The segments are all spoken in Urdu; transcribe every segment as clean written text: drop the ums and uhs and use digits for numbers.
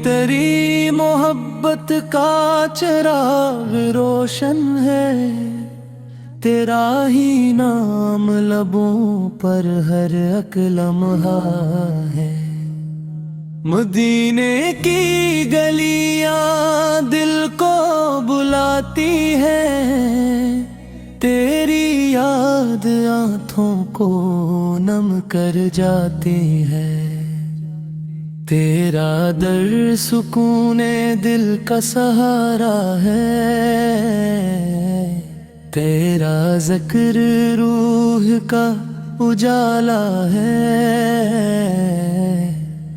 تیری محبت کا چراغ روشن ہے، تیرا ہی نام لبوں پر ہر ایک لمحہ ہے۔ مدینے کی گلیاں دل کو بلاتی ہیں، تیری یاد آنکھوں کو نم کر جاتی ہے۔ تیرا در سکون دل کا سہارا ہے، تیرا ذکر روح کا اجالا ہے۔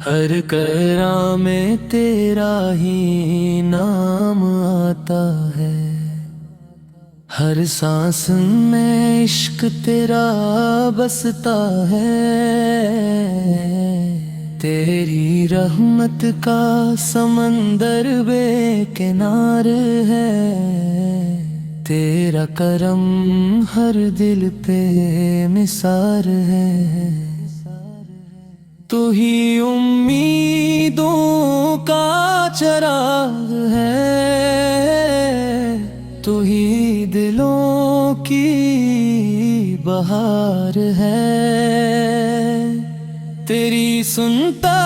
ہر کرام میں تیرا ہی نام آتا ہے، ہر سانس میں عشق تیرا بستا ہے۔ تیری رحمت کا سمندر بے کنار ہے، تیرا کرم ہر دل پہ نثار ہے۔ تو ہی امیدوں کا چراغ ہے، تو ہی دلوں کی بہار ہے۔ تیری سنتا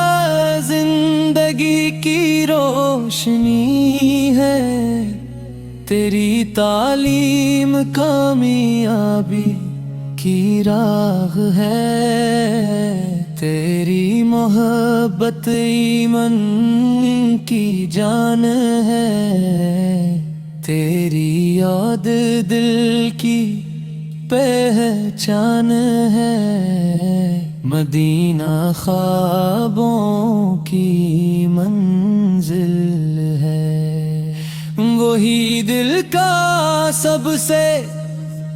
زندگی کی روشنی ہے، تیری تعلیم کامیابی کی راہ ہے۔ تیری محبت ایمان کی جان ہے، تیری یاد دل کی پہچان ہے۔ مدینہ خوابوں کی منزل ہے، وہی دل کا سب سے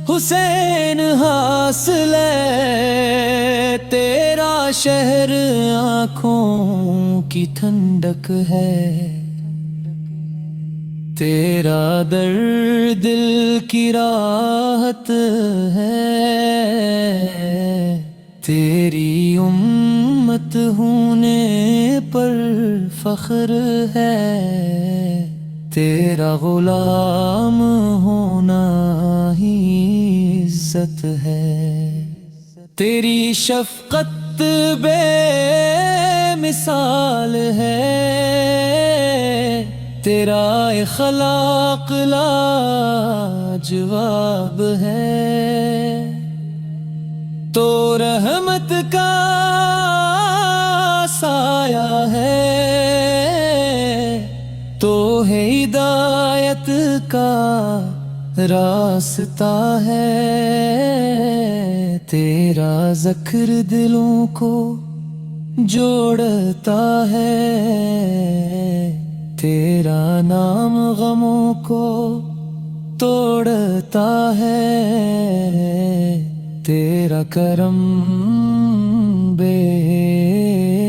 حسین حاصل ہے۔ تیرا شہر آنکھوں کی ٹھنڈک ہے، تیرا در دل کی راحت ہے۔ تیری امت ہونے پر فخر ہے، تیرا غلام ہونا ہی عزت ہے۔ تیری شفقت بے مثال ہے، تیرا اخلاق لاجواب ہے۔ تو رحمت کا سایہ ہے، تو ہے ہدایت کا راستہ ہے۔ تیرا ذکر دلوں کو جوڑتا ہے، تیرا نام غموں کو توڑتا ہے۔ تیرا کرم بے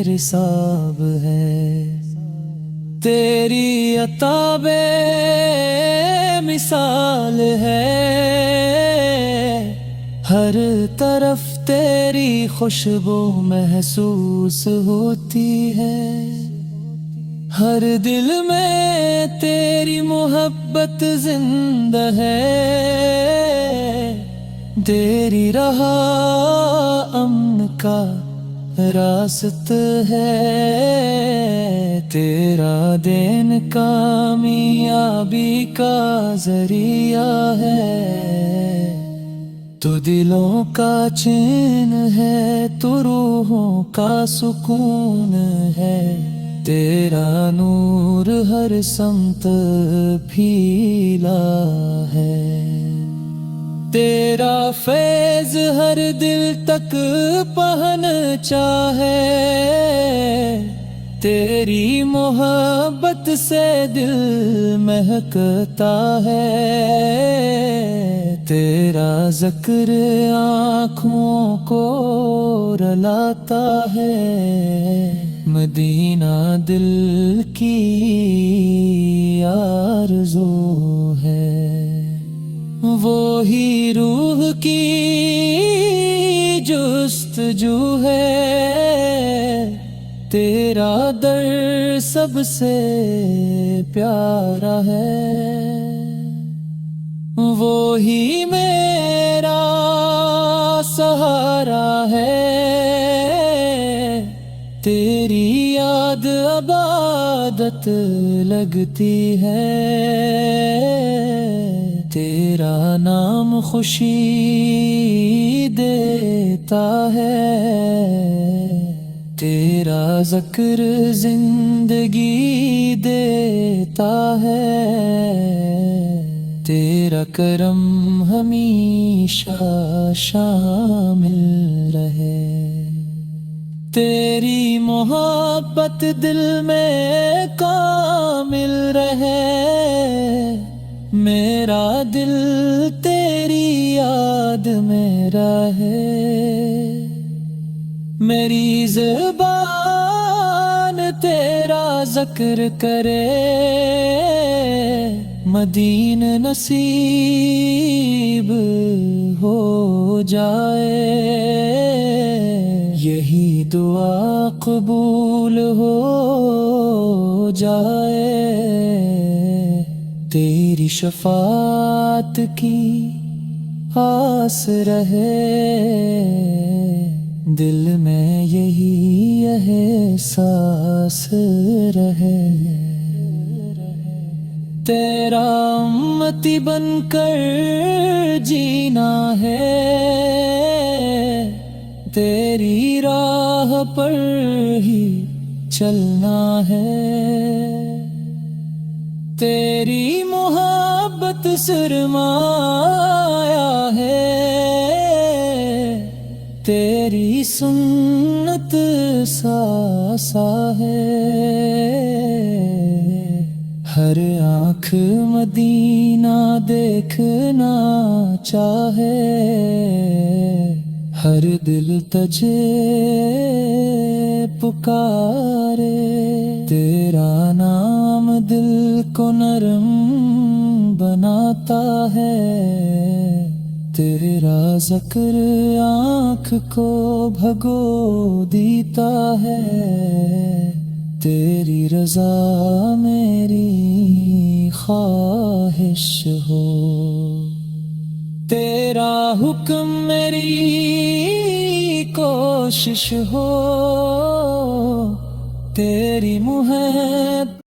حساب ہے، تیری عطا بے مثال ہے۔ ہر طرف تیری خوشبو محسوس ہوتی ہے، ہر دل میں تیری محبت زندہ ہے۔ تیری راہ امن کا راست ہے، تیرا دین کامیابی کا ذریعہ ہے۔ تو دلوں کا چین ہے، تو روحوں کا سکون ہے، تیرا نور ہر سمت پھیلا ہے۔ تیرا فیض ہر دل تک پہنچا ہے، تیری محبت سے دل مہکتا ہے۔ تیرا ذکر آنکھوں کو رلاتا ہے، مدینہ دل کی آرزو ہے۔ وہی روح کی جستجو ہے، تیرا در سب سے پیارا ہے، وہی میرا سہارا ہے، تیری یاد عبادت لگتی ہے، تیرا نام خوشی دیتا ہے، تیرا ذکر زندگی دیتا ہے، تیرا کرم ہمیشہ شامل رہے، تیری محبت دل میں کامل رہے، میرا دل تیری یاد میں رہے، میری زبان تیرا ذکر کرے، مدین نصیب ہو جائے، یہی دعا قبول ہو جائے، تیری شفاعت کی آس رہے، دل میں یہی احساس رہے، تیرا امتی بن کر جینا ہے، تیری راہ پر ہی چلنا ہے، تیری محبت سرمایہ ہے، تیری سنت ساسا ہے، ہر آنکھ مدینہ دیکھنا چاہے، ہر دل تجھے پکارے، تیرا نام دل کو نرم بناتا ہے، تیرا ذکر آنکھ کو بھگو دیتا ہے، تیری رضا میری خواہش ہو، تیرا حکم میری کوشش ہو، تیری محبت